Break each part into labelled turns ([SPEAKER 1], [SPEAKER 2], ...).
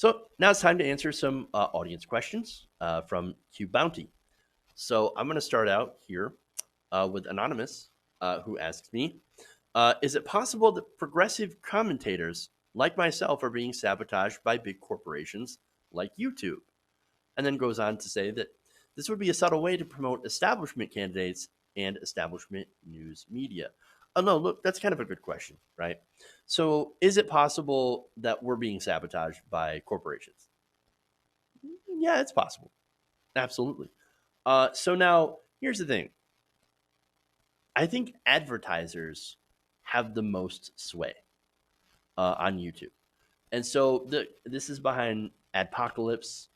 [SPEAKER 1] So now it's time to answer some audience questions from Q Bounty. So I'm going to start out here with Anonymous, who asks me, is it possible that progressive commentators like myself are being sabotaged by big corporations like YouTube? And then goes on to say that this would be a subtle way to promote establishment candidates and establishment news media. Oh, no, look, that's kind of a good question, right? So, is it possible that we're being sabotaged by corporations? Yeah, it's possible. Absolutely. So, now here's the thing, I think advertisers have the most sway on YouTube. And so this is behind Adpocalypse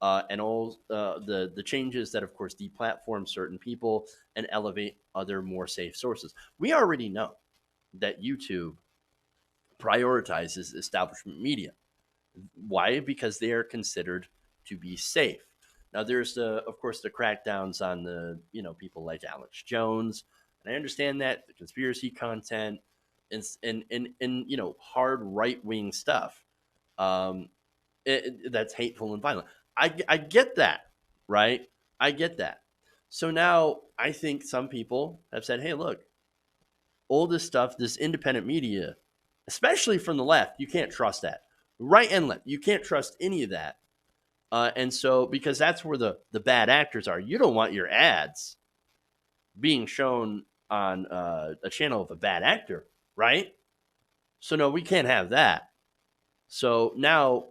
[SPEAKER 1] and all the changes that, of course, deplatform certain people and elevate other more safe sources. We already know that YouTube prioritizes establishment media. Why? Because they are considered to be safe. Now, there's of course, the crackdowns on the people like Alex Jones, and I understand that the conspiracy content and hard right wing stuff that's hateful and violent. I get that, right? I get that. So now I think some people have said, hey, look, all this stuff, this independent media, especially from the left, you can't trust that. Right and left, you can't trust any of that. And so, because that's where the bad actors are, you don't want your ads being shown on a channel of a bad actor, right? So, no, we can't have that. So now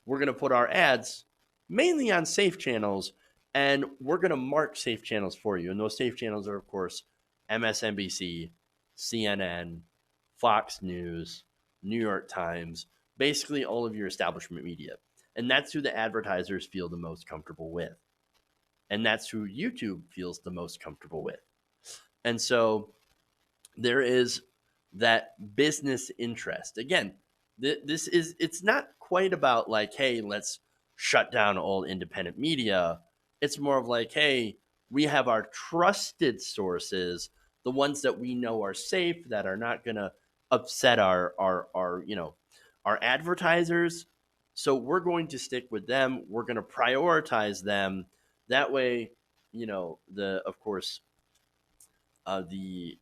[SPEAKER 1] we're going to put our ads mainly on safe channels, and we're going to mark safe channels for you. And those safe channels are, of course, MSNBC, CNN, Fox News, New York Times, basically all of your establishment media. And that's who the advertisers feel the most comfortable with. And that's who YouTube feels the most comfortable with. And so there is that business interest. Again, it's not quite about like, hey, let's shut down all independent media. It's more of like, hey, we have our trusted sources, the ones that we know are safe, that are not going to upset our advertisers. So we're going to stick with them. We're going to prioritize them. That way, the of course the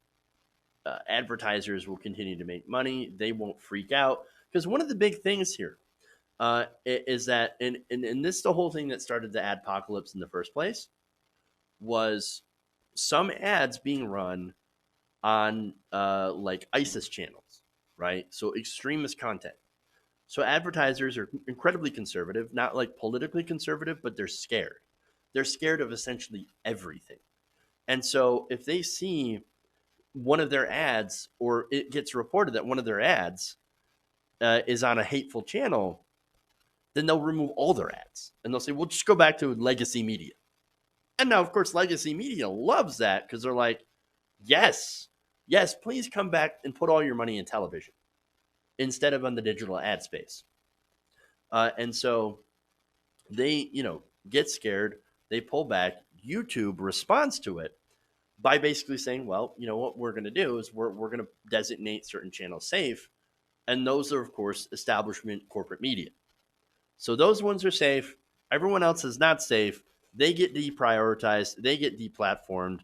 [SPEAKER 1] advertisers will continue to make money. They won't freak out, because one of the big things here is that, and this is the whole thing that started the adpocalypse in the first place, was some ads being run on like ISIS channels, right? So extremist content. So advertisers are incredibly conservative, not like politically conservative, but they're scared. They're scared of essentially everything. And so if they see one of their ads, or it gets reported that one of their ads is on a hateful channel, then they'll remove all their ads and they'll say, we'll just go back to legacy media. And now, of course, legacy media loves that, because they're like, yes, yes, please come back and put all your money in television instead of on the digital ad space. And so they, get scared. They pull back. YouTube responds to it by basically saying, well, you know what we're going to do is we're going to designate certain channels safe. And those are, of course, establishment corporate media. So those ones are safe. Everyone else is not safe. They get deprioritized. They get deplatformed,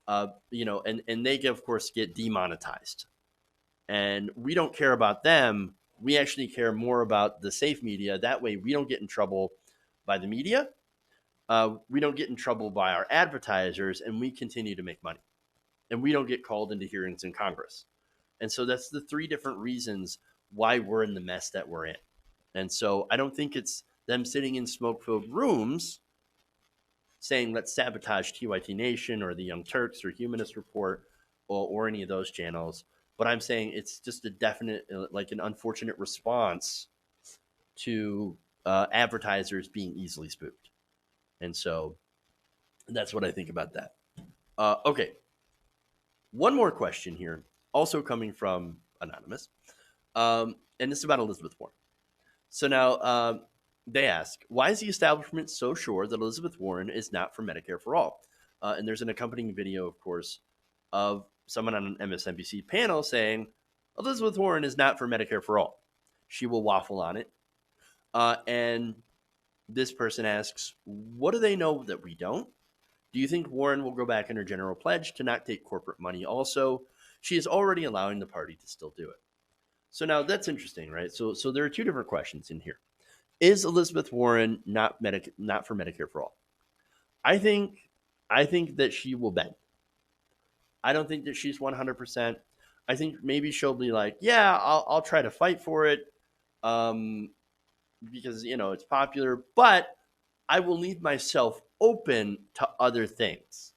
[SPEAKER 1] and they, of course, get demonetized. And we don't care about them. We actually care more about the safe media. That way we don't get in trouble by the media. We don't get in trouble by our advertisers, and we continue to make money. And we don't get called into hearings in Congress. And so that's the three different reasons why we're in the mess that we're in. And so I don't think it's them sitting in smoke-filled rooms saying, let's sabotage TYT Nation or the Young Turks or Humanist Report or any of those channels. But I'm saying it's just a definite, like an unfortunate response to advertisers being easily spooked. And so that's what I think about that. Okay. One more question here, also coming from Anonymous. And this is about Elizabeth Warren. So now they ask, why is the establishment so sure that Elizabeth Warren is not for Medicare for all? And there's an accompanying video, of course, of someone on an MSNBC panel saying, Elizabeth Warren is not for Medicare for all. She will waffle on it. And this person asks, what do they know that we don't? Do you think Warren will go back in her general pledge to not take corporate money also? She is already allowing the party to still do it. So now that's interesting, right? So there are two different questions in here. Is Elizabeth Warren not for Medicare for all? I think I think that she will bend. I don't think that she's 100%. I think maybe she'll be like, yeah, I'll try to fight for it, um, because it's popular, but I will leave myself open to other things.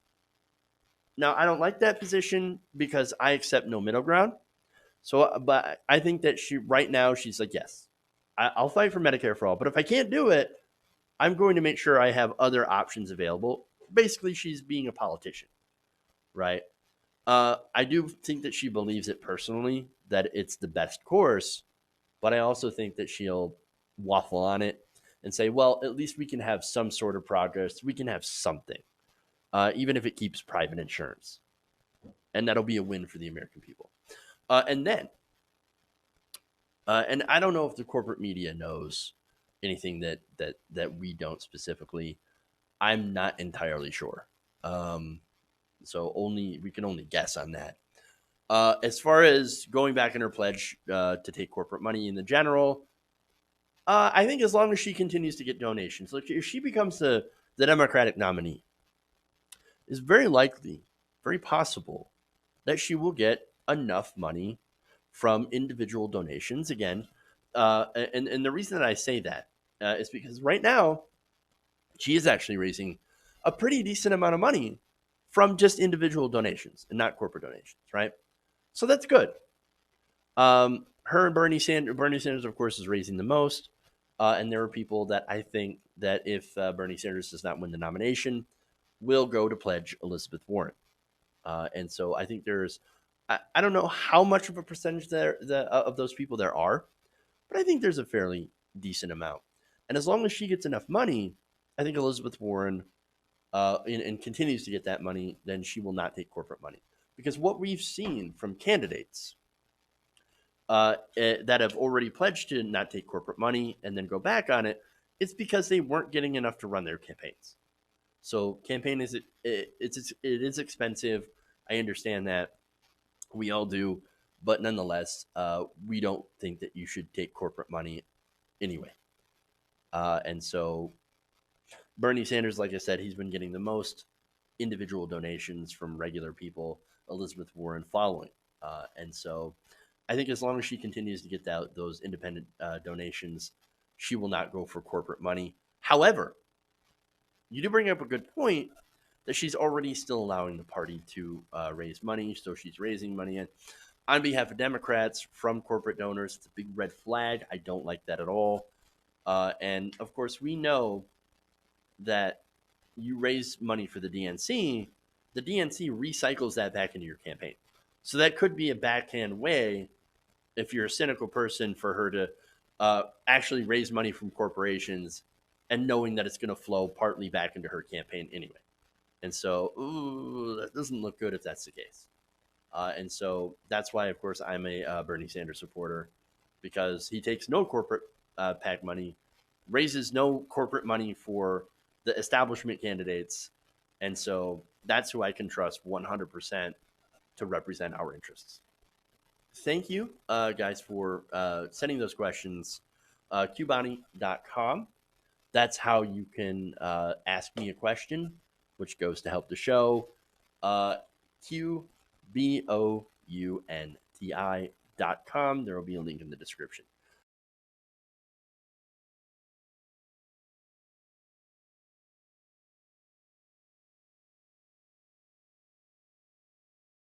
[SPEAKER 1] Now, I don't like that position because I accept no middle ground. So, but I think that right now she's like, yes, I'll fight for Medicare for all, but if I can't do it, I'm going to make sure I have other options available. Basically, she's being a politician, right? I do think that she believes it personally, that it's the best course, but I also think that she'll waffle on it and say, well, at least we can have some sort of progress. We can have something, even if it keeps private insurance. And that'll be a win for the American people. And I don't know if the corporate media knows anything that we don't specifically. I'm not entirely sure. Um, so we can only guess on that. As far as going back in her pledge to take corporate money in the general, I think as long as she continues to get donations, like if she becomes the Democratic nominee, it's very likely, very possible that she will get enough money from individual donations. Again, and the reason that I say that is because right now she is actually raising a pretty decent amount of money from just individual donations and not corporate donations, right? So that's good. Her and Bernie Sanders, of course, is raising the most. And there are people that I think that if Bernie Sanders does not win the nomination, will go to pledge Elizabeth Warren. And so I think I don't know how much of a percentage of those people there are, but I think there's a fairly decent amount. And as long as she gets enough money, I think Elizabeth Warren and continues to get that money, then she will not take corporate money. Because what we've seen from candidates that have already pledged to not take corporate money and then go back on it, it's because they weren't getting enough to run their campaigns. So campaign it is expensive. I understand that, we all do, but nonetheless, we don't think that you should take corporate money anyway. And so Bernie Sanders, like I said, he's been getting the most individual donations from regular people. Elizabeth Warren following, and so I think as long as she continues to get those independent donations, she will not go for corporate money. However, you do bring up a good point that she's already still allowing the party to raise money, so she's raising money on behalf of Democrats from corporate donors. It's a big red flag. I don't like that at all. And of course, we know that you raise money for the DNC recycles that back into your campaign. So that could be a backhand way, if you're a cynical person, for her to actually raise money from corporations and knowing that it's going to flow partly back into her campaign anyway. And so, that doesn't look good if that's the case. And so that's why, of course, I'm a Bernie Sanders supporter, because he takes no corporate PAC money, raises no corporate money for the establishment candidates. And so that's who I can trust 100% to represent our interests. Thank you, guys, for sending those questions. Qbonnie.com. That's how you can ask me a question, which goes to help the show. QBOUNTI.com. There will be a link in the description.